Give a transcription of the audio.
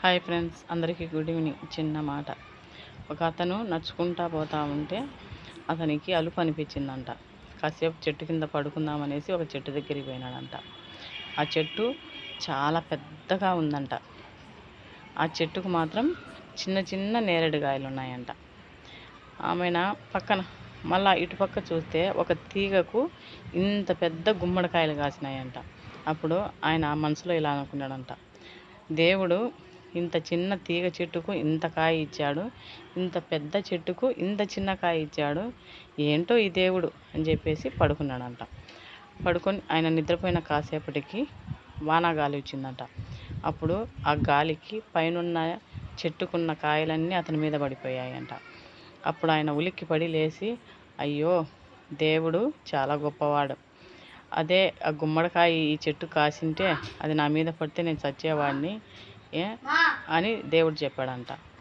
Hi friends, అందరికీ good evening. చిన్న మాట. ఒక అతను నడుచుకుంటా పోతా ఉంటే అతనికి అలుపు అనిపించిందంట. కాసేపు చెట్టు కింద పడుకుందామనేసి ఒక చెట్టు దగ్గరికి పోయినాడంట. ఆ చెట్టు చాలా పెద్దగా ఉందంట. ఆ చెట్టుకు మాత్రం చిన్న చిన్న నేరేడుకాయలు ఉన్నాయంట. ఆమెన పక్కన మళ్ళా ఇటుపక్క చూస్తే ఒక తీగకు ఇంత పెద్ద గుమ్మడికాయలు కాసినాయంట. అప్పుడు ఆయన మనసులో ఇలా అనుకున్నాడంట, దేవుడు ఇంత చిన్న తీగ చెట్టుకు ఇంత కాయ ఇచ్చాడు, ఇంత పెద్ద చెట్టుకు ఇంత చిన్న కాయ ఇచ్చాడు, ఏంటో ఈ దేవుడు అని చెప్పేసి పడుకున్నాడంట. పడుకొని ఆయన నిద్రపోయిన కాసేపటికి వానాగాలి వచ్చిందంట. అప్పుడు ఆ గాలికి పైనున్న చెట్టుకున్న కాయలన్నీ అతని మీద పడిపోయాయంట. అప్పుడు ఆయన ఉలిక్కిపడి లేచి, అయ్యో దేవుడు చాలా గొప్పవాడు, అదే ఆ గుమ్మడికాయ ఈ చెట్టు కాసింటే అది నా మీద పడితే నేను చచ్చేవాడిని అని దేవుడు చెప్పాడంట.